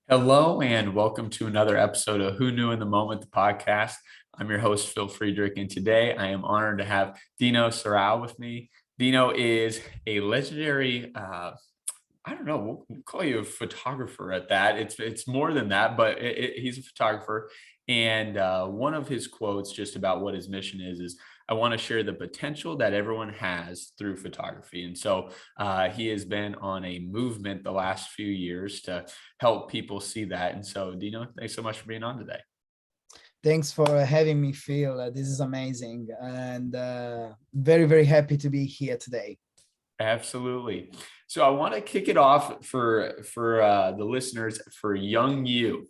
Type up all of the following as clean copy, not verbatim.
Hello and welcome to another episode of Who Knew in the Moment, the podcast. I'm your host, Phil Friedrich, and today I am honored to have Dino Serrao with me. Dino is a legendary, I don't know, we'll call you a photographer at that. It's more than that, but he's a photographer. And one of his quotes just about what his mission is I want to share the potential that everyone has through photography. And so he has been on a movement the last few years to help people see that. And so, Dino, thanks so much for being on today. Thanks for having me, Phil. This is amazing and very, very happy to be here today. Absolutely. So I want to kick it off for the listeners for young you.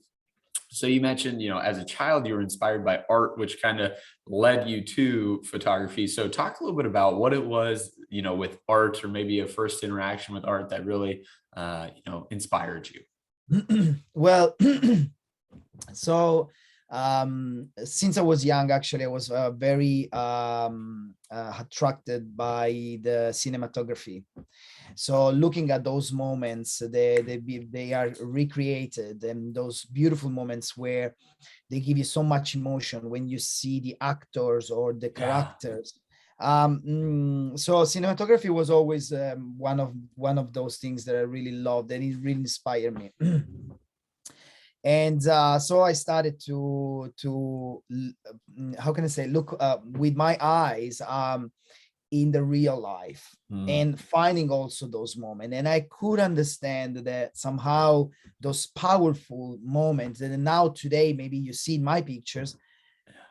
So you mentioned, as a child, you were inspired by art, which kind of led you to photography. So talk a little bit about what it was, with art, or maybe a first interaction with art that really, inspired you. Well, so since I was young, actually, I was very attracted by the cinematography. So looking at those moments, they are recreated, and those beautiful moments where they give you so much emotion when you see the actors or the characters. So cinematography was always one of those things that I really loved, and it really inspired me. And so I started to how can I say, look with my eyes in the real life, and finding also those moments. And I could understand that somehow those powerful moments, and now today maybe you see in my pictures,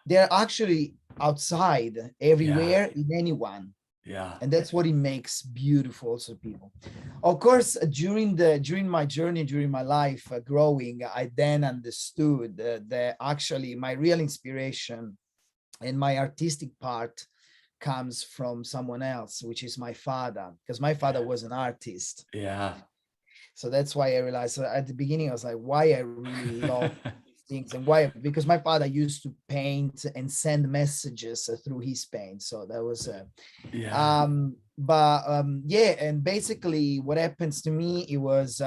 they're actually outside everywhere in anyone. Yeah. And that's what it makes beautiful also people. Of course, during my journey, during my life growing, I then understood that actually my real inspiration and my artistic part comes from someone else, which is my father, because my father was an artist. Yeah. So that's why I realized, so at the beginning I was like, why I really love things, and why, because my father used to paint and send messages through his paint. So that was and basically what happens to me, it was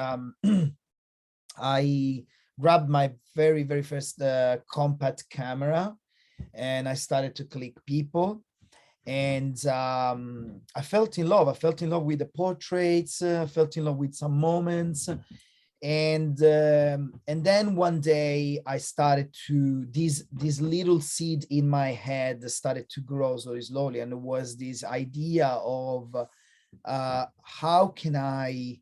I grabbed my very, very first compact camera, and I started to click people. And I felt in love. I felt in love with the portraits. Felt in love with some moments. And then one day I started to, this little seed in my head started to grow slowly, and it was this idea of how can I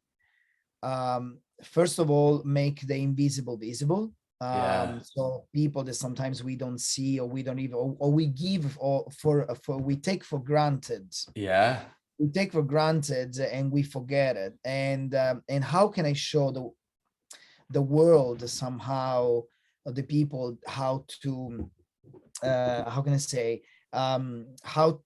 first of all make the invisible visible. So people that sometimes we don't see, or we don't even, or we give, or we take for granted. We take for granted and we forget it. And how can I show the world somehow, the people, how to how can I say, how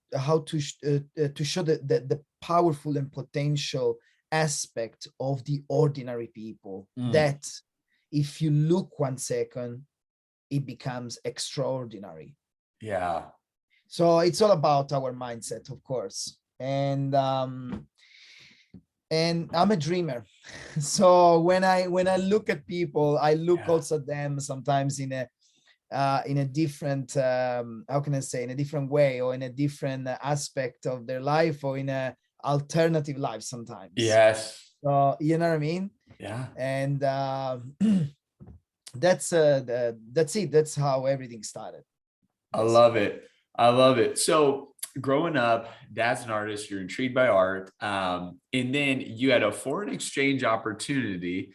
to show the powerful and potential aspect of the ordinary people, that if you look 1 second, it becomes extraordinary. So it's all about our mindset, of course. And I'm a dreamer. So when I look at people, I look also at them sometimes in a different how can I say, in a different way, or in a different aspect of their life, or in a alternative life sometimes. So you know what I mean? And that's it. That's how everything started. I love it. I love it. So growing up, dad's an artist, you're intrigued by art. And then you had a foreign exchange opportunity.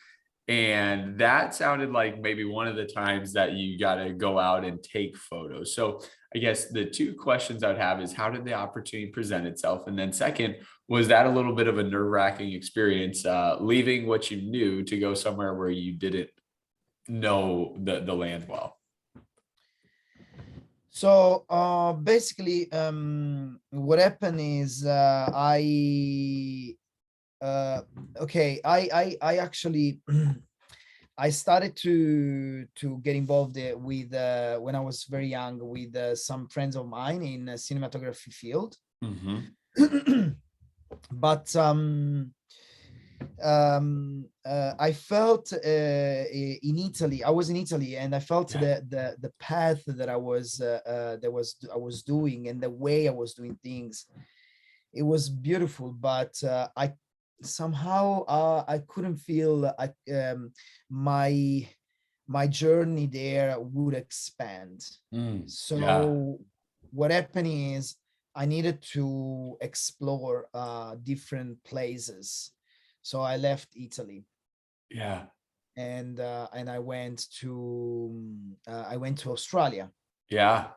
And that sounded like maybe one of the times that you got to go out and take photos. So I guess the two questions I would have is, how did the opportunity present itself? And then second, was that a little bit of a nerve-wracking experience, leaving what you knew to go somewhere where you didn't know the land well? So basically, what happened is I actually I started to get involved with when I was very young, with some friends of mine in a cinematography field. But I felt in Italy. I was in Italy, and I felt Yeah. the path that I was doing, and the way I was doing things. It was beautiful, but I somehow I couldn't feel my my journey there would expand. Yeah. So what happened is I needed to explore different places. So I left Italy, Yeah. and I went to Australia, Yeah.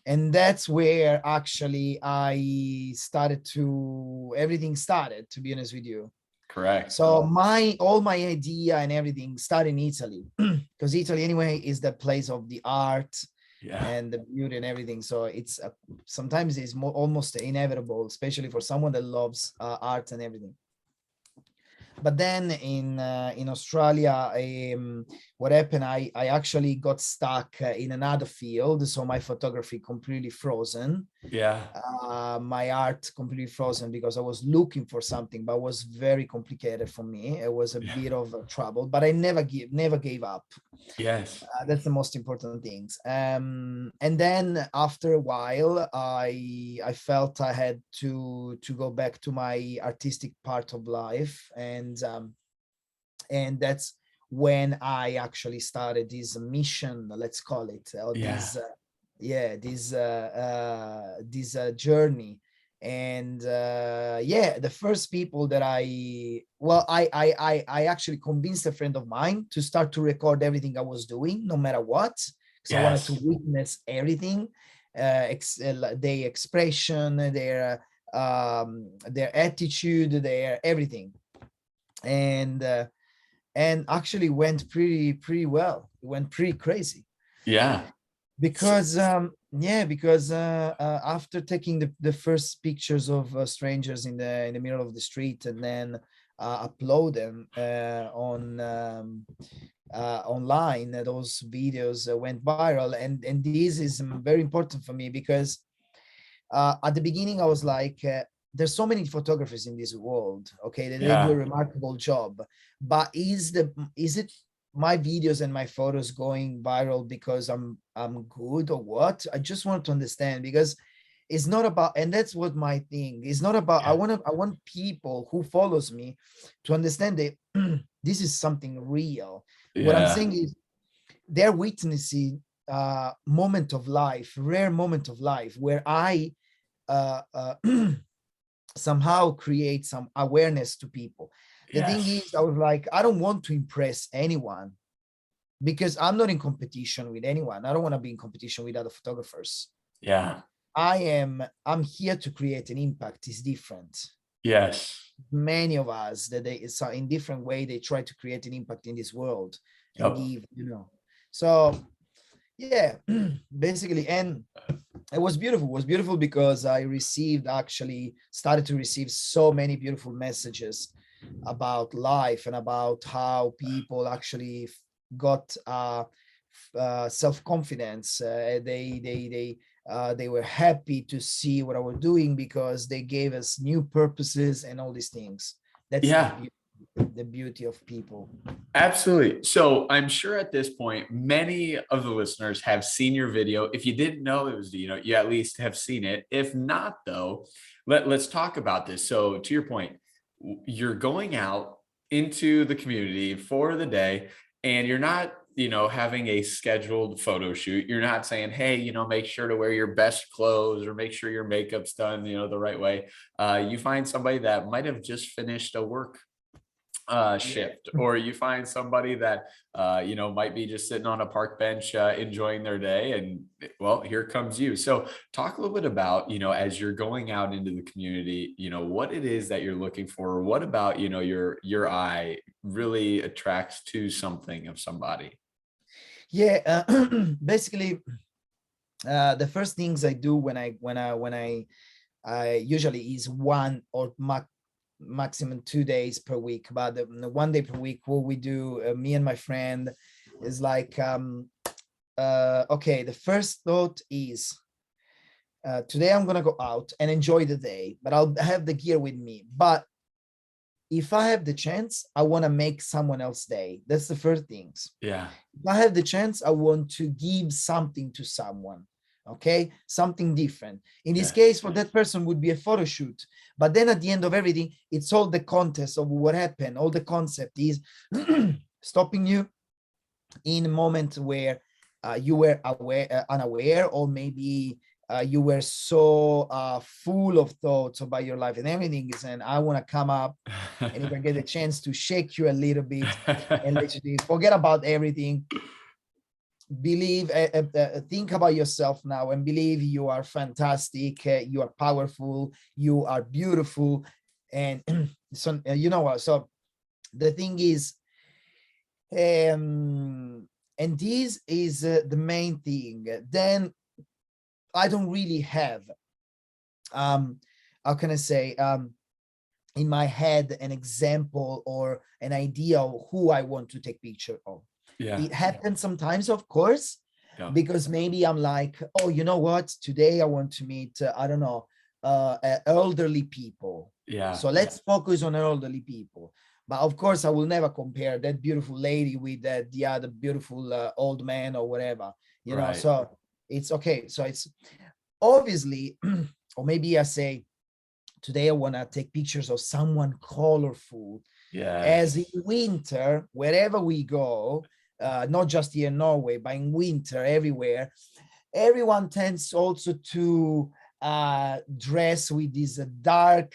and that's where actually I started to everything started, to be honest with you. Correct. So my all my idea and everything started in Italy, because Italy anyway is the place of the art Yeah. and the beauty and everything. So it's sometimes it's more almost inevitable, especially for someone that loves art and everything. But then in Australia, what happened? I actually got stuck in another field, so my photography completely frozen, Yeah. my art completely frozen, because I was looking for something, but it was very complicated for me. It was a Yeah. bit of a trouble, but I never gave up. Yes. That's the most important things. And then after a while, I felt I had to go back to my artistic part of life, and that's when I actually started this mission, let's call it, or Yeah. this this journey. And yeah, the first people that I actually convinced a friend of mine to start to record everything I was doing, no matter what, because I wanted to Yes. witness everything, their expression, their attitude, their everything. And actually went pretty well. It went pretty crazy, Yeah. So, because yeah, because after taking the first pictures of strangers in the middle of the street, and then upload them online, those videos went viral. And this is very important for me, because at the beginning I was like, there's so many photographers in this world, okay, they do a yeah. remarkable job, but is it my videos and my photos going viral because I'm good, or what? I just want to understand, because it's not about, and that's what my thing is not about. Yeah. I want people who follows me to understand that this is something real. What I'm Yeah. saying is they're witnessing moment of life, rare moment of life, where I uh, uh, somehow create some awareness to people. The thing is, Yes. I was like, I don't want to impress anyone, because I'm not in competition with anyone. I don't want to be in competition with other photographers. Yeah. I'm here to create an impact. Is different. Yes. Many of us that they so in different way they try to create an impact in this world and Yep. give, So yeah, basically. And it was beautiful. It was beautiful because I received actually started to receive so many beautiful messages about life, and about how people actually got self-confidence. They were happy to see what I was doing, because they gave us new purposes and all these things. That's Yeah. the beauty of people. Absolutely. So I'm sure at this point, many of the listeners have seen your video. If you didn't know it was Dino, you at least have seen it. If not, though, let's talk about this. So to your point, you're going out into the community for the day, and you're not, having a scheduled photo shoot. You're not saying, hey, make sure to wear your best clothes or make sure your makeup's done, the right way. You find somebody that might have just finished a work Yeah. shift, or you find somebody that might be just sitting on a park bench enjoying their day, and well, here comes you. So talk a little bit about, as you're going out into the community, what it is that you're looking for. What about, your eye really attracts to something of somebody. Yeah, basically, the first things I do when I usually is one or maximum 2 days per week. But the 1 day per week, what we do, me and my friend, is like, okay, the first thought is, today I'm gonna go out and enjoy the day, but I'll have the gear with me. But if I have the chance, I want to make someone else's day. That's the first things. Yeah. If I have the chance, I want to give something to someone. Okay, something different. In this Yeah. case, for that person would be a photo shoot. But then at the end of everything, it's all the context of what happened. All the concept is stopping you in a moment where you were unaware, or maybe you were so full of thoughts about your life and everything. And I want to come up, and if I get a chance to shake you a little bit and let you forget about everything, believe, think about yourself now and believe you are fantastic, you are powerful, you are beautiful. And so you know what, so the thing is, and this is the main thing. Then I don't really have how can I say, in my head an example or an idea of who I want to take picture of. Yeah. It happens sometimes, of course, Yeah. because maybe I'm like, oh, you know what, today I want to meet I don't know, elderly people. Yeah. So let's focus on elderly people. But of course, I will never compare that beautiful lady with the other beautiful old man or whatever, you know. Right. So it's okay. So it's obviously, or maybe I say, today I want to take pictures of someone colorful. Yeah. As in winter, wherever we go, not just here in Norway, but in winter everywhere, everyone tends also to dress with this dark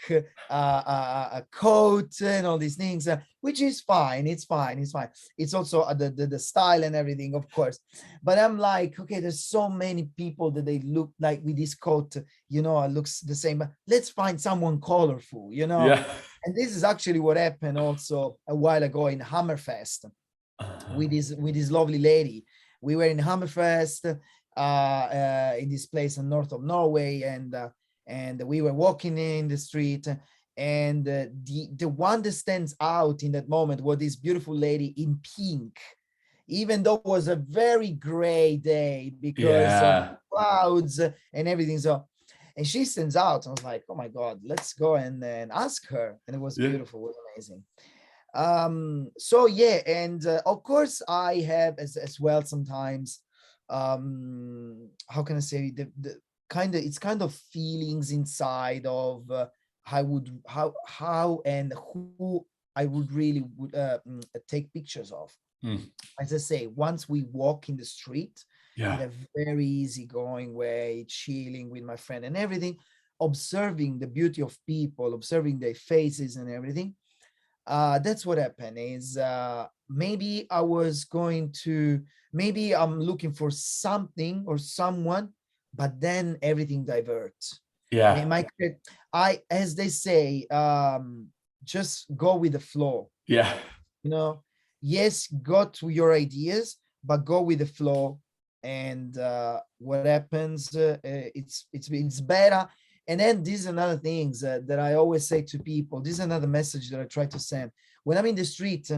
coat and all these things, which is fine. It's fine. It's fine. It's also the style and everything, of course. But I'm like, okay, there's so many people that they look like with this coat, you know, it looks the same. But let's find someone colorful, you know. Yeah. And this is actually what happened also a while ago in Hammerfest with this lovely lady. We were in Hammerfest in this place in north of Norway, and we were walking in the street, and the one that stands out in that moment was this beautiful lady in pink, even though it was a very gray day because of Yeah. clouds and everything. So, and she stands out. I was like, oh my God, let's go and ask her. And it was Yeah. beautiful, it was amazing. So yeah, and of course I have as well sometimes, how can I say, the kind of, it's kind of feelings inside of how and who I would really would take pictures of. Mm. As I say, once we walk in the street in Yeah. a very easygoing way, chilling with my friend and everything, observing the beauty of people, observing their faces and everything, that's what happened is, maybe I was going to, maybe I'm looking for something or someone, but then everything diverts. Yeah. I, as they say, just go with the flow, Yeah. you know. Yes, go to your ideas, but go with the flow. And what happens, it's better. And then this is another thing that I always say to people. This is another message that I try to send when I'm in the street.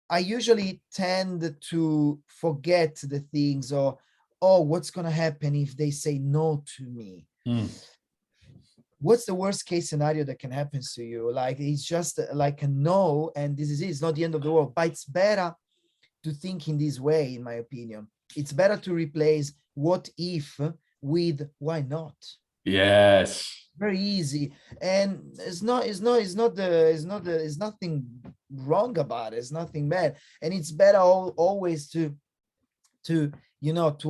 I usually tend to forget the things, or, oh, what's going to happen if they say no to me? Mm. What's the worst case scenario that can happen to you? Like, it's just like a no, and this is it. It's not the end of the world. But it's better to think in this way, in my opinion. It's better to replace what if with why not. Yes. Very easy. And it's nothing wrong about it. It's nothing bad. And it's better always to to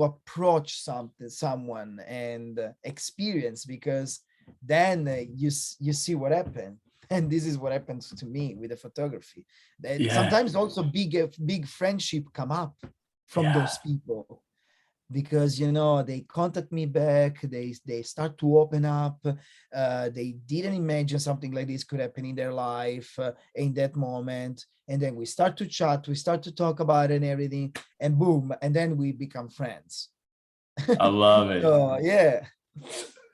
approach someone and experience, because then you see what happened. And this is what happens to me with the photography. That Yeah. sometimes also big friendship come up from Yeah. those people, because they contact me back, they start to open up, they didn't imagine something like this could happen in their life in that moment, and then we start to chat, we start to talk about it and everything, and boom, and then we become friends. I love it. So yeah.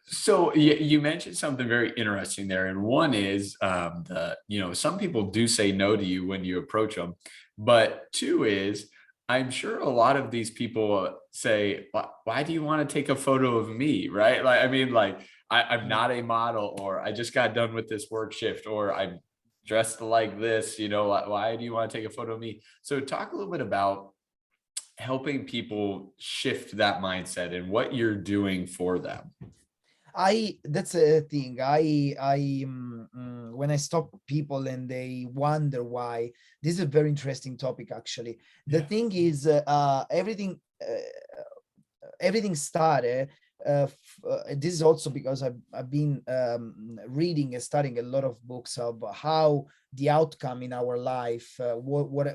So you mentioned something very interesting there, and one is some people do say no to you when you approach them, but two is, I'm sure a lot of these people say, why do you want to take a photo of me, right? Like, I mean, like, I'm not a model, or I just got done with this work shift, or I'm dressed like this, why do you want to take a photo of me? So talk a little bit about helping people shift that mindset and what you're doing for them. That's a thing. When I stop people and they wonder why, this is a very interesting topic, actually. The Yeah. thing is, everything started. This is also because I've been reading and studying a lot of books of how the outcome in our life, what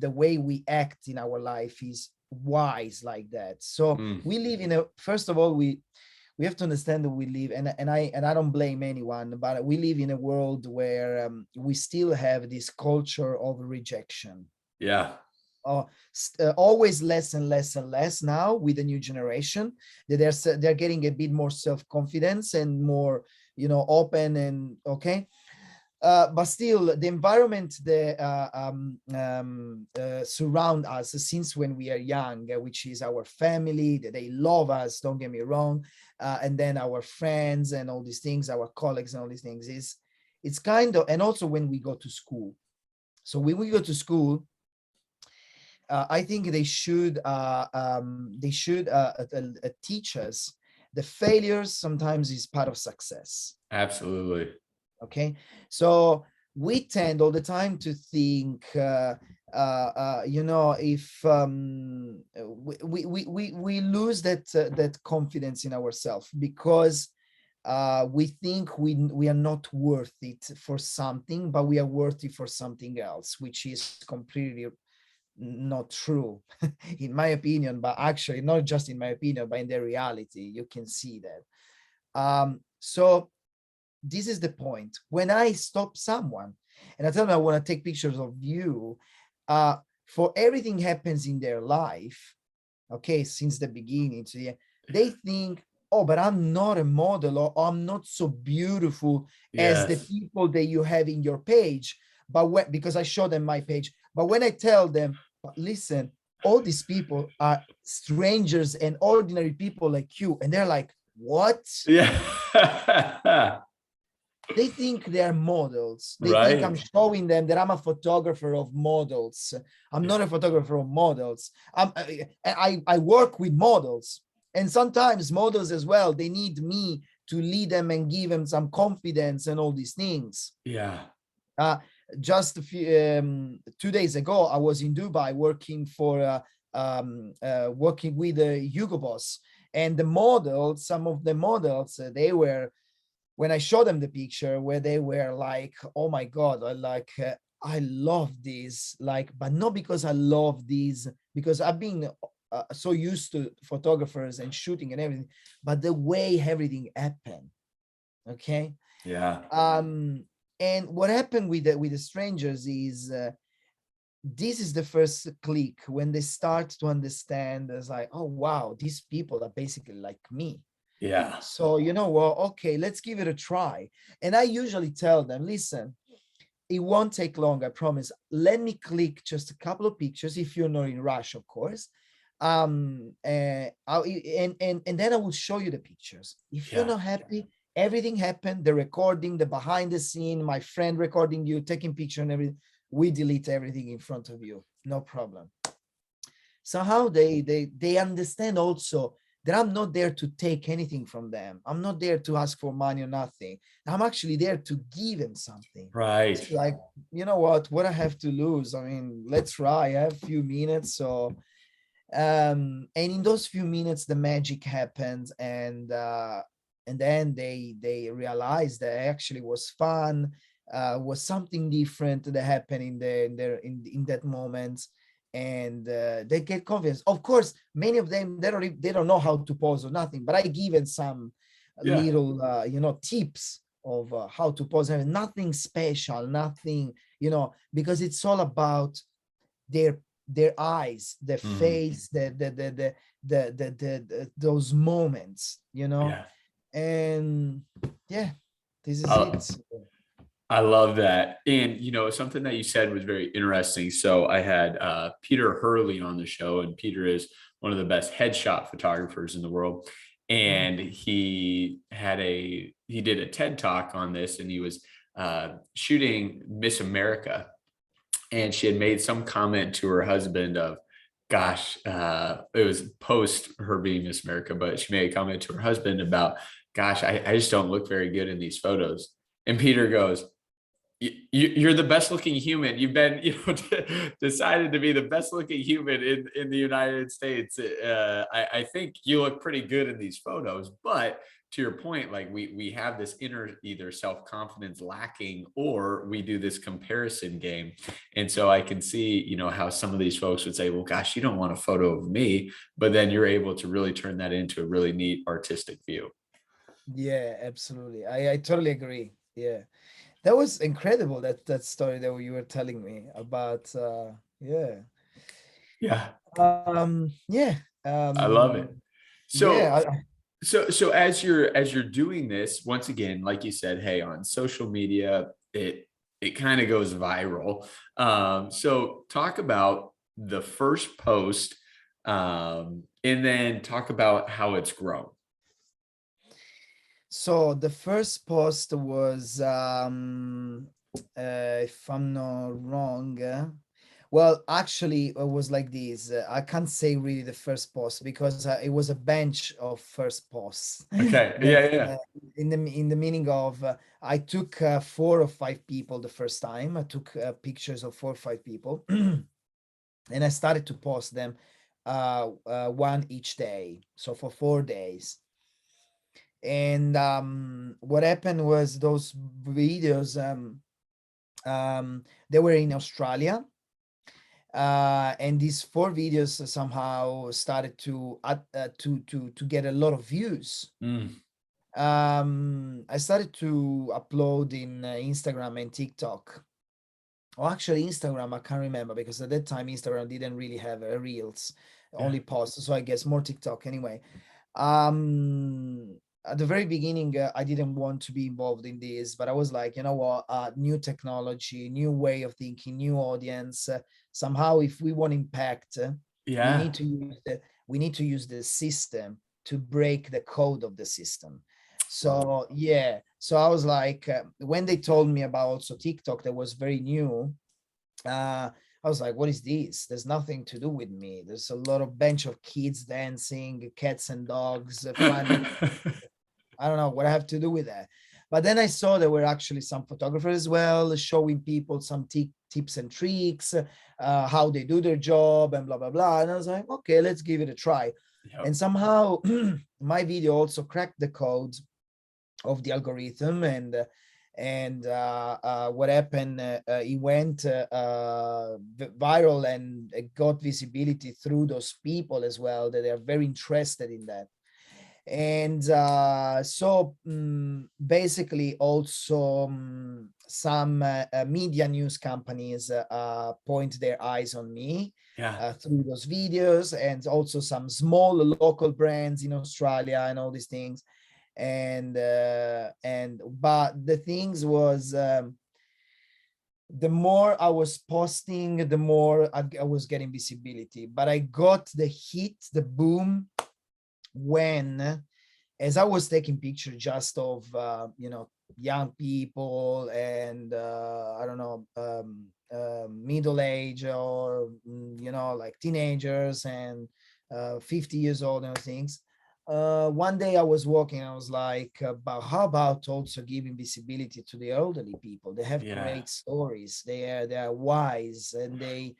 the way we act in our life is wise like that. So we live in a, first of all, we have to understand that we live, and I don't blame anyone, but we live in a world where we still have this culture of rejection. Yeah. Always less and less and less now with the new generation, that they're getting a bit more self-confidence and more, open and okay. But still, the environment that surround us since when we are young, which is our family, that they love us, don't get me wrong, and then our friends and all these things, our colleagues and all these things, it's kind of, and also when we go to school. So when we go to school, I think they should teach us the failures sometimes is part of success. Absolutely. Okay, so we tend all the time to think, if we lose that confidence in ourselves because we think we are not worth it for something, but we are worthy for something else, which is completely not true in my opinion. But actually, not just in my opinion, but in the reality, you can see that. So this is the point. When I stop someone and I tell them I want to take pictures of you, for everything happens in their life, okay, since the beginning to the end, they think, oh, but I'm not a model, or I'm not so beautiful as the Yes. people that you have in your page. But because I show them my page, but when I tell them, but listen, all these people are strangers and ordinary people like you, and they're like, what? Yeah. They think they're models. They think I'm Right. showing them that I'm a photographer of models. I'm not Yeah. a photographer of models. I work with models, and sometimes models as well, they need me to lead them and give them some confidence and all these things. Yeah. Uh, just a few 2 days ago, I was in Dubai working working with Hugo Boss, and the models, some of the models, they were, when I showed them the picture, where they were like, oh my God, I love this, like, but not because I love these, because I've been so used to photographers and shooting and everything, but the way everything happened. Okay. Yeah. And what happened with the strangers is, this is the first click when they start to understand, as like, oh wow, these people are basically like me. Yeah. So, well, okay, let's give it a try. And I usually tell them, listen, it won't take long, I promise. Let me click just a couple of pictures if you're not in rush, of course. And then I will show you the pictures. If you're Yeah. not happy, everything happened, the recording, the behind the scene, my friend recording you, taking picture and everything, we delete everything in front of you, no problem. Somehow they understand also that I'm not there to take anything from them. I'm not there to ask for money or nothing. I'm actually there to give them something. Right. So like, you know what I have to lose? I mean, let's try. I have a few minutes. So and in those few minutes the magic happens, and then they realize that actually was fun, was something different that happened in that moment, and they get confidence. Of course, many of them, they don't know how to pose or nothing, but I given some Yeah. little tips of how to pose, and nothing special, nothing, because it's all about their eyes, their Mhm. face, those moments, Yeah. and yeah, this is I, it. I love that. And, something that you said was very interesting. So I had Peter Hurley on the show, and Peter is one of the best headshot photographers in the world. and he did a TED talk on this, and he was shooting Miss America, and she had made some comment to her husband of, gosh, it was post her being Miss America, but she made a comment to her husband about, gosh, I just don't look very good in these photos. And Peter goes, you're the best looking human. You've been, decided to be the best looking human in the United States. I think you look pretty good in these photos, but to your point, like we have this inner either self-confidence lacking, or we do this comparison game. And so I can see, how some of these folks would say, well, gosh, you don't want a photo of me, but then you're able to really turn that into a really neat artistic view. Yeah, absolutely. I totally agree. Yeah. That was incredible, that story that you were telling me about. Yeah. Yeah, Yeah. I love it. So Yeah. so as you're doing this, once again, like you said, hey, on social media, it kind of goes viral. So talk about the first post, and then talk about how it's grown. So the first post was, if I'm not wrong, well, actually, it was like this. I can't say really the first post because it was a bench of first posts. Okay. That, Yeah, yeah. in the meaning of, I took 4 or 5 people the first time. I took pictures of 4 or 5 people, and I started to post them, one each day. So for 4 days. And what happened was those videos, they were in Australia, and these 4 videos somehow started to get a lot of views. Mm, I started to upload in Instagram and TikTok. Or actually Instagram, I can't remember, because at that time Instagram didn't really have reels, yeah. only posts. So I guess more TikTok anyway. um at the very beginning, I didn't want to be involved in this, but I was like, you know what, new technology, new way of thinking, new audience. Somehow, if we want impact, we Yeah. need to use the system to break the code of the system. Love it. So yeah, so I was like, when they told me about also TikTok, that was very new. I was like, what is this? There's nothing to do with me. There's a lot of bench of kids dancing, cats and dogs, funny. I don't know what I have to do with that. But then I saw there were actually some photographers as well, showing people some tips and tricks, how they do their job and blah, blah, blah. And I was like, okay, let's give it a try. Yep. And somehow my video also cracked the code of the algorithm, and what happened, it went viral, and it got visibility through those people as well, that are very interested in that. And so basically also, some media news companies point their eyes on me Yeah. through those videos, and also some small local brands in Australia and all these things. And but the things was, the more I was posting, the more I was getting visibility. But I got the hit, the boom, when, as I was taking pictures just of young people, and I don't know, middle age, or like teenagers, and 50 years old and things. One day I was walking, I was like, how about also giving visibility to the elderly people? They have Yeah. great stories. They are wise, and they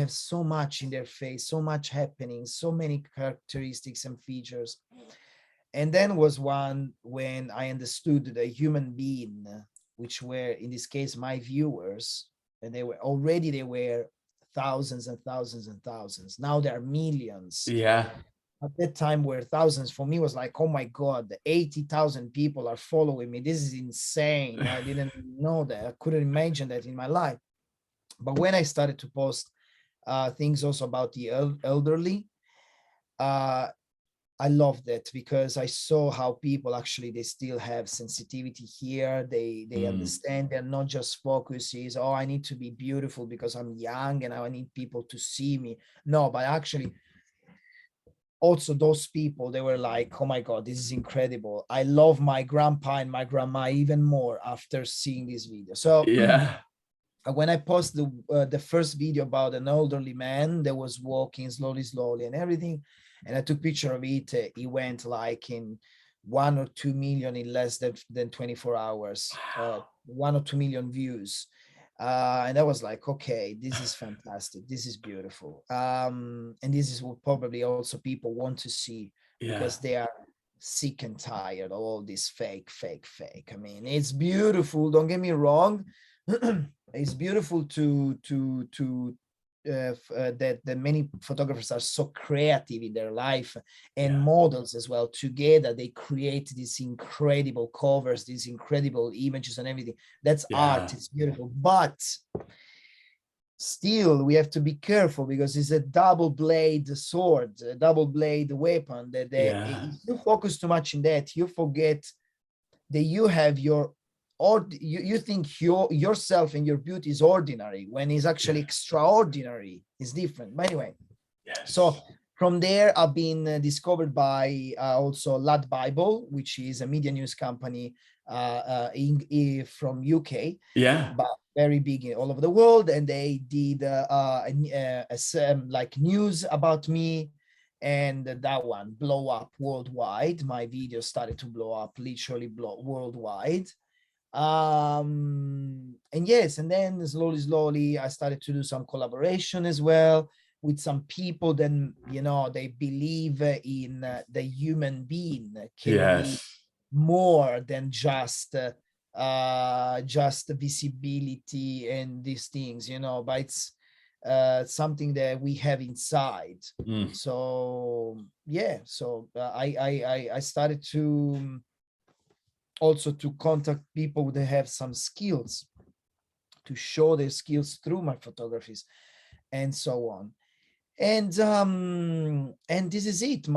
have so much in their face, so much happening, so many characteristics and features. And then was one when I understood the human being, which were in this case my viewers, and they were thousands and thousands and thousands. Now there are millions. Yeah. At that time were thousands. For me was like, oh my god, the 80,000 people are following me. This is insane. I didn't know that. I couldn't imagine that in my life. But when I started to post things also about the elderly, uh, I loved it, because I saw how people actually, they still have sensitivity here. They Mm, understand. They're not just focuses, oh, I need to be beautiful because I'm young and I need people to see me. No, but actually also those people, they were like, oh my God, this is incredible. I love my grandpa and my grandma even more after seeing this video. So Yeah. when I posted the first video about an elderly man that was walking slowly and everything, and I took picture of it, it went like in 1 or 2 million in less than 24 hours, Wow. 1 or 2 million views. And I was like, okay, this is fantastic. This is beautiful. And this is what probably also people want to see, Yeah. because they are sick and tired of all this fake. I mean, it's beautiful. Don't get me wrong. It's beautiful that many photographers are so creative in their life, and Yeah. models as well. Together they create these incredible covers, these incredible images and everything. That's art. Yeah. It's beautiful, but still we have to be careful, because it's a double blade sword, a double blade weapon, that Yeah. if you focus too much in that, you forget that you have your, or you think yourself and your beauty is ordinary, when it's actually Yeah. extraordinary. It's different. But anyway, so Yes. from there I've been discovered by also Lad Bible, which is a media news company from UK, Yeah. but very big all over the world. And they did like news about me, and that one blow up worldwide. My video started to blow up, literally blow worldwide. And yes, and then slowly I started to do some collaboration as well with some people. Then, they believe in the human being can be Yes. more than just visibility and these things, but it's something that we have inside. Mm. So yeah, so I started to also to contact people that have some skills, to show their skills through my photographies, and so on. And this is it.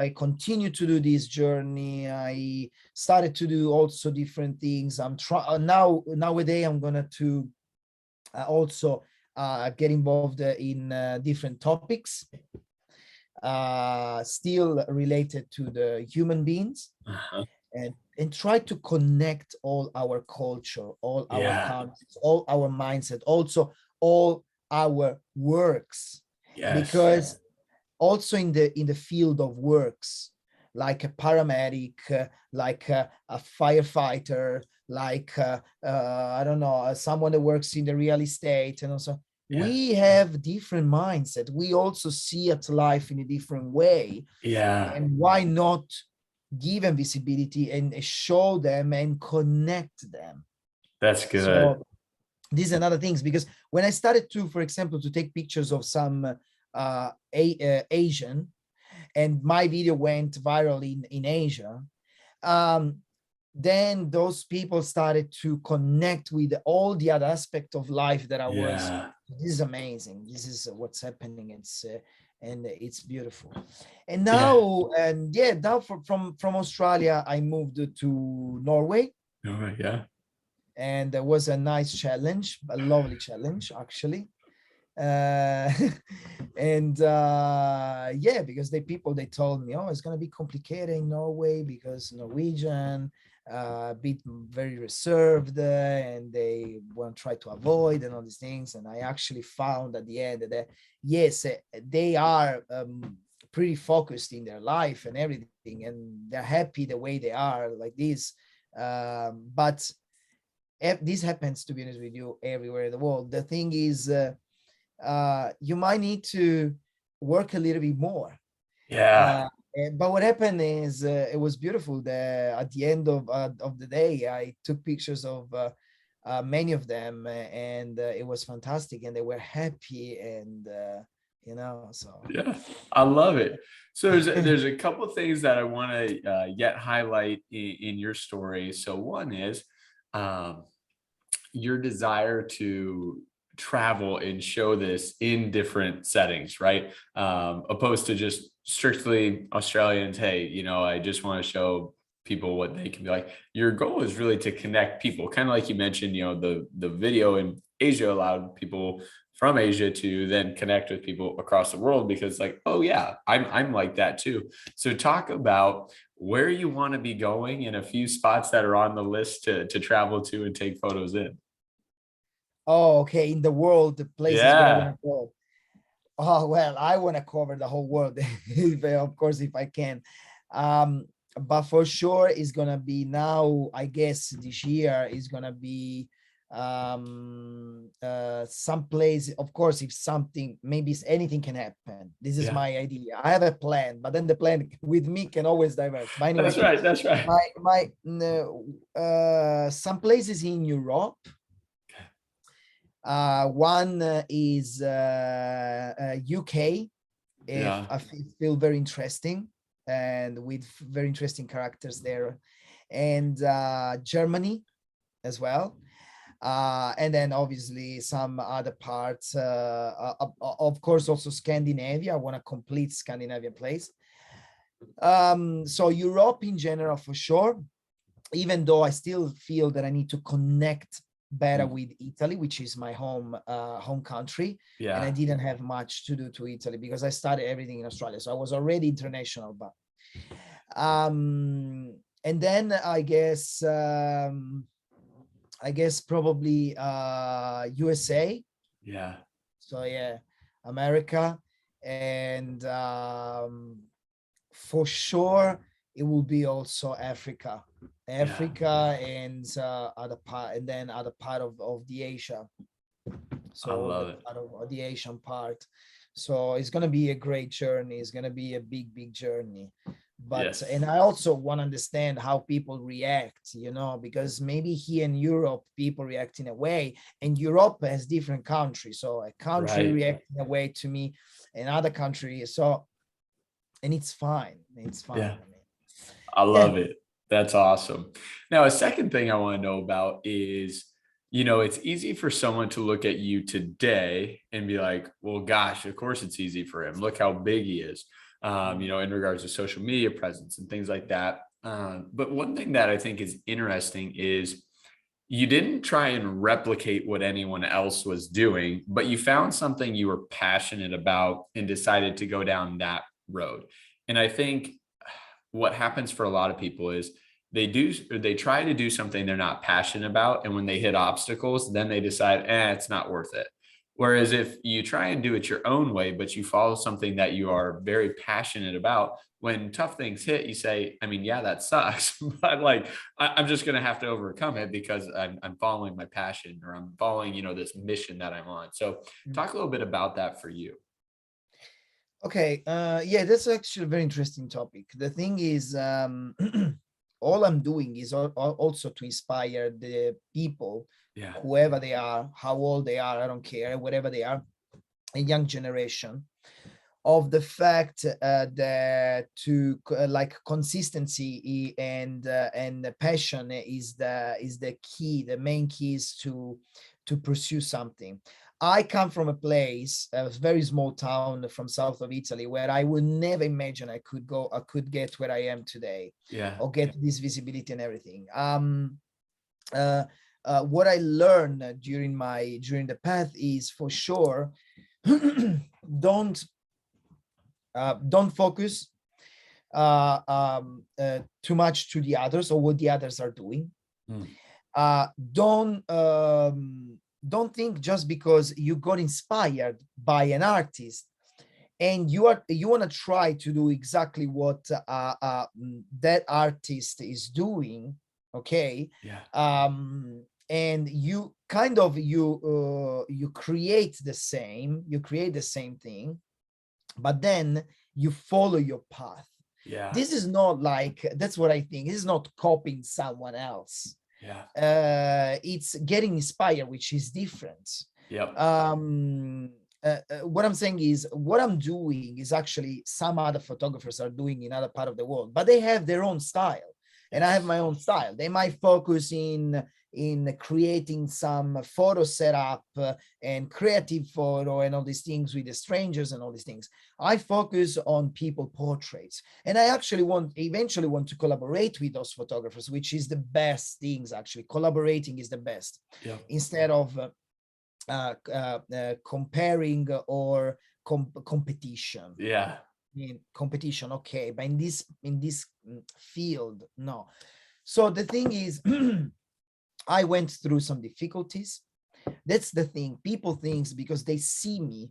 I continue to do this journey. I started to do also different things. I'm trying nowadays I'm gonna to also get involved in different topics still related to the human beings, Uh-huh. and try to connect all our culture, all our Yeah. countries, all our mindset, also all our works. Yes. Because also in the field of works, like a paramedic, like a firefighter, like I don't know, someone that works in the real estate, and also Yeah. we have different mindset. We also see at life in a different way, Yeah. and why not give them visibility and show them and connect them? That's good. So these are other things, because when I started to, for example, to take pictures of some Asian, and my video went viral in Asia, um, then those people started to connect with all the other aspect of life that I was. Yeah. This is amazing. This is what's happening. And it's beautiful. And Yeah. now, and yeah, now from Australia, I moved to Norway, All right. Yeah. and there was a nice challenge, a lovely challenge actually. uh and yeah, because they told me, oh, it's going to be complicated in Norway, because Norwegian bit very reserved, and they won't try to avoid and all these things. And I actually found at the end that yes, they are pretty focused in their life and everything, and they're happy the way they are like this. But this happens, to be honest with you, everywhere in the world. The thing is, you might need to work a little bit more. Yeah. But what happened is, it was beautiful. At the end of the day, I took pictures of many of them, and it was fantastic, and they were happy, and so. Yeah. I love it. So there's a couple things that I want to yet highlight in your story. So one is um, your desire to travel and show this in different settings, right? Opposed to just strictly Australians. Hey, I just want to show people what they can be like. Your goal is really to connect people, kind of like you mentioned, the video in Asia allowed people from Asia to then connect with people across the world because like, oh yeah, I'm like that too. So talk about where you want to be going and a few spots that are on the list to travel to and take photos in. Oh, okay. In the world, the places where I want Yeah. to go. Oh, well, I want to cover the whole world, of course, if I can. Um, but for sure, it's gonna be now, I guess this year is gonna be some place. Of course, if something, maybe anything can happen. This is Yeah. my idea. I have a plan, but then the plan with me can always diverge. But anyway, That's right. That's right. some places in Europe. One is UK, if Yeah. I feel very interesting and with very interesting characters there, and Germany as well. And then obviously some other parts, of course, also Scandinavia. I want a complete Scandinavian place. So Europe in general for sure, even though I still feel that I need to connect better Mm. with Italy, which is my home country. And I Yeah. didn't have much to do to Italy because I started everything in Australia. So I was already international, but and then I guess probably USA. Yeah. So yeah, America. And for sure it will be also Africa, Yeah. and other part, and then other part of the Asia. I So the love it. part of the Asian part. So it's going to be a great journey. It's going to be a big journey. But Yes. and I also want to understand how people react, because maybe here in Europe people react in a way, and Europe has different countries. So a country Right. reacts in a way to me, another country. So, and it's fine. It's fine. Yeah. I mean, I yeah. love it. That's awesome. Now, a second thing I want to know about is, it's easy for someone to look at you today and be like, well, gosh, of course it's easy for him. Look how big he is, in regards to social media presence and things like that. But one thing that I think is interesting is you didn't try and replicate what anyone else was doing, but you found something you were passionate about and decided to go down that road. And I think what happens for a lot of people is they try to do something they're not passionate about, and when they hit obstacles then they decide it's not worth it. Whereas if you try and do it your own way but you follow something that you are very passionate about, when tough things hit you say, I mean, yeah, that sucks, but like I'm just going to have to overcome it because I'm following my passion, or I'm following this mission that I'm on. So talk a little bit about that for you. Okay. Yeah, that's actually a very interesting topic. The thing is, all I'm doing is also to inspire the people, Yeah. whoever they are, how old they are, I don't care, whatever they are, a young generation, of the fact that like consistency and the passion is the key. The main key is to pursue something. I come from a place, a very small town from south of Italy, where I would never imagine I could get where I am today, Yeah. or get this visibility and everything. Uh, what I learned during the path is, for sure, don't focus too much to the others or what the others are doing. Mm. Don't think just because you got inspired by an artist and you want to try to do exactly what that artist is doing, okay. Yeah. And you kind of you create the same thing, but then you follow your path. Yeah. This is not like, that's what I think, this is not copying someone else. Yeah. It's getting inspired, which is different. Yep. What I'm saying is, what I'm doing is actually some other photographers are doing in other part of the world, but they have their own style, and I have my own style. They might focus in in creating some photo setup and creative photo and all these things with the strangers and all these things. I focus on people portraits, and I actually eventually want to collaborate with those photographers, which is the best things. Actually, collaborating is the best. Yeah. Instead of comparing or competition. Yeah. In competition, okay, but in this field, no. So the thing is, I went through some difficulties. That's the thing. People think because they see me,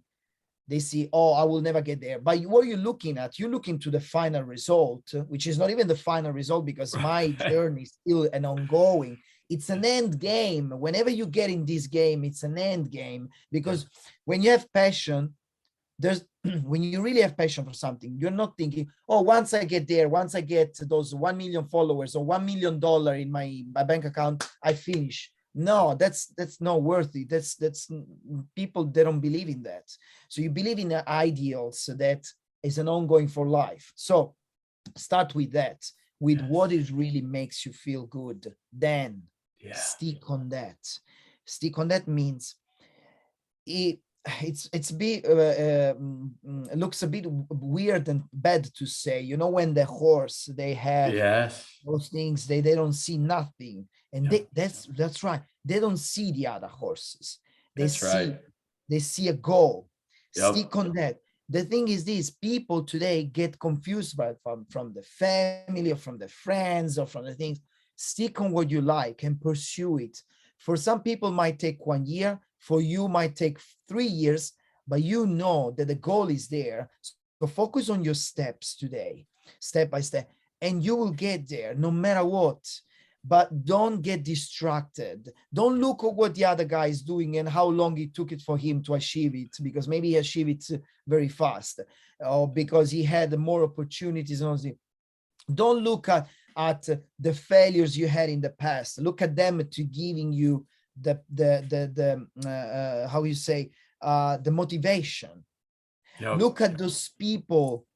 they see, oh, I will never get there. But what you're looking at, you're looking to the final result, which is not even the final result, because my journey is still an ongoing. It's an end game. Whenever you get in this game, it's an end game, because when you have passion, there's when you really have passion for something, you're not thinking, oh, once I get there, once I get those 1 million followers or $1 million in my bank account, I finish. No, that's not worthy. That's people, they don't believe in that. So you believe in the ideals that is an ongoing for life. So start with that, with what is really makes you feel good. Then stick on that. Stick on that means it looks a bit weird and bad to say, you know, when the horse, they have those things, they don't see nothing, and that's right, they don't see the other horses, they see a goal. Stick on that. The thing is this, people today get confused by from the family or from the friends or from the things. Stick on what you like and pursue it. For some people might take 1 year, for you might take 3 years, but you know that the goal is there. So focus on your steps today, step by step, and you will get there no matter what. But don't get distracted. Don't look at what the other guy is doing and how long it took it for him to achieve it, because maybe he achieved it very fast, or because he had more opportunities. Don't look at the failures you had in the past. Look at them to giving you the how you say, the motivation. Look at those people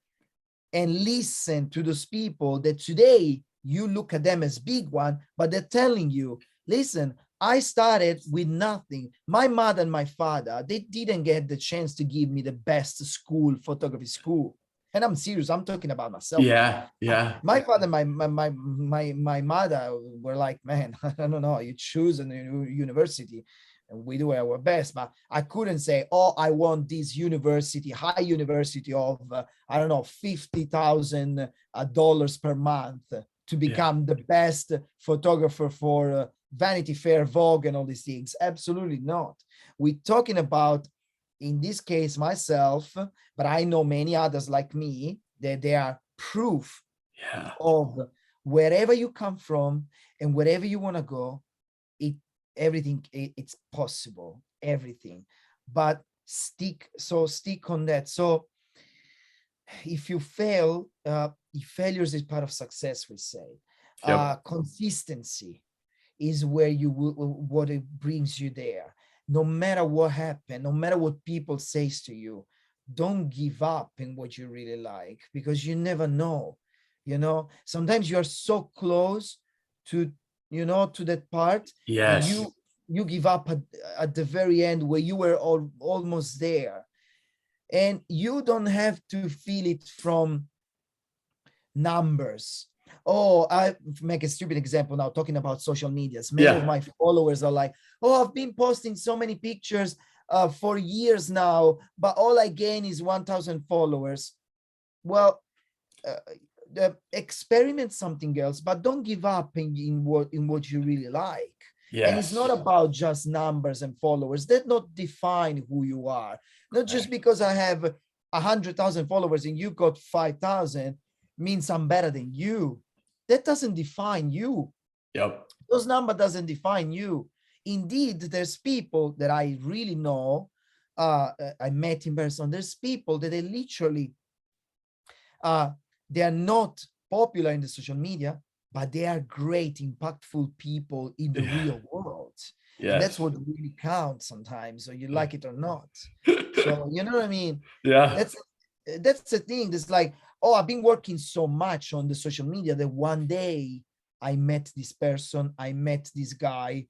and listen to those people that today you look at them as big one, but they're telling you, listen, I started with nothing. My mother and my father, they didn't get the chance to give me the best school, photography school. And I'm serious, I'm talking about myself. My father, my mother were like, man, I don't know, you choose a university and we do our best, but I couldn't say, oh, I want this university, high university of, I don't know, $50,000 per month to become the best photographer for Vanity Fair, Vogue, and all these things. Absolutely not. We're talking about, in this case, myself, but I know many others like me, that they are proof of wherever you come from and wherever you want to go, it's possible, everything. But stick on that. So if you fail, failures is part of success, we say. Consistency is where you will, what it brings you there. No matter what happened, no matter what people says to you, don't give up in what you really like, because you never know. You know, sometimes you are so close to, you know, to that part, and you give up at the very end where you were almost there. And you don't have to feel it from numbers. Oh, I make a stupid example now, talking about social medias. Many of my followers are like, oh, I've been posting so many pictures for years now, but all I gain is 1,000 followers. Well, experiment something else, but don't give up in what you really like. And it's not about just numbers and followers. That not define who you are. Not just because I have 100,000 followers and you got 5,000 means I'm better than you. That doesn't define you. Those number doesn't define you. Indeed, there's people that I really know, I met in person. There's people that they literally, they are not popular in the social media, but they are great, impactful people in the real world. And that's what really counts sometimes, so you like it or not. So, you know what I mean? That's the thing. It's like, oh, I've been working so much on the social media that one day I met this person, I met this guy,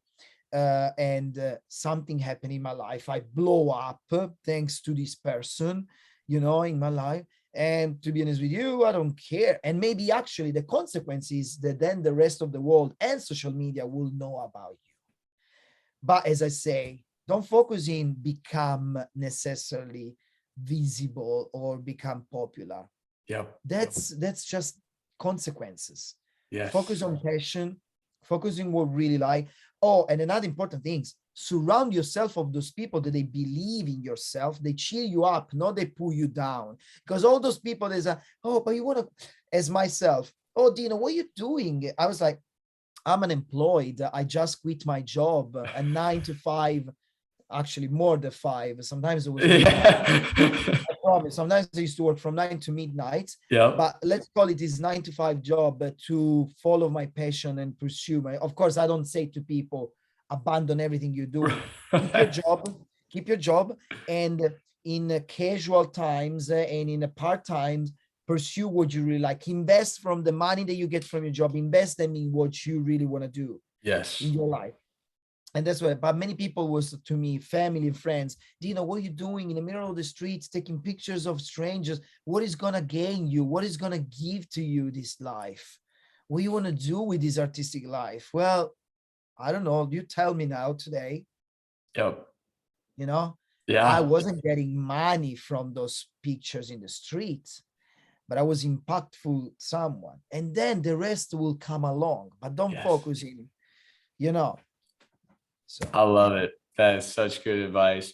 and something happened in my life. I blow up thanks to this person, in my life. And to be honest with you, I don't care. And maybe actually the consequence is that then the rest of the world and social media will know about you. But as I say, don't focus in become necessarily visible or become popular. Yep. That's just consequences. Focus Yes. on passion, focusing what really like. Oh, and another important thing is surround yourself of those people that they believe in yourself, they cheer you up, not they pull you down. Because all those people, there's a, oh, but you want to, as myself, oh, Dino, what are you doing? I was like, I'm unemployed. I just quit my job, a 9 to 5, actually more than 5. Sometimes it was more than 5. I promise. Sometimes I used to work from 9 to midnight, Yep. but let's call it this 9 to 5 job to follow my passion and pursue my. Of course, I don't say to people, abandon everything you do. Keep your job, and in casual times and in a part times, pursue what you really like. Invest from the money that you get from your job. Invest them in what you really want to do Yes. in your life. And that's why, but many people was to me, family and friends, Dino, what are you doing in the middle of the streets, taking pictures of strangers? What is gonna gain you? What is gonna give to you this life? What you want to do with this artistic life? Well, I don't know. You tell me now today, Yep. you know, I Yeah. wasn't getting money from those pictures in the streets, but I was impactful someone. And then the rest will come along, but don't Yes. focus in, you know. So I love yeah. it. That is such good advice.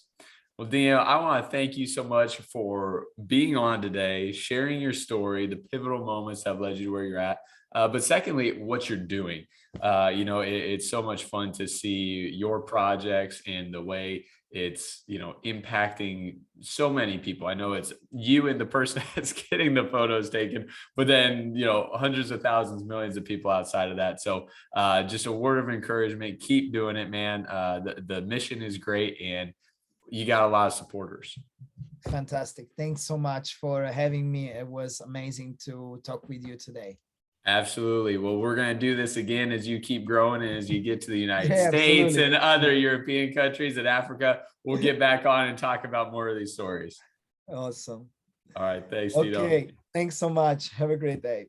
Well, Dino, I want to thank you so much for being on today, sharing your story, the pivotal moments that have led you to where you're at. But secondly, what you're doing. It's so much fun to see your projects and the way it's, impacting so many people. I know it's you and the person that's getting the photos taken, but then, hundreds of thousands, millions of people outside of that. So just a word of encouragement, keep doing it, man. The mission is great, and you got a lot of supporters. Fantastic. Thanks so much for having me. It was amazing to talk with you today. Absolutely. Well, we're going to do this again as you keep growing and as you get to the United Yeah, States absolutely. and other European countries and Africa. We'll get back on and talk about more of these stories. Awesome. All right. Thanks, Dino. Okay. Thanks so much. Have a great day.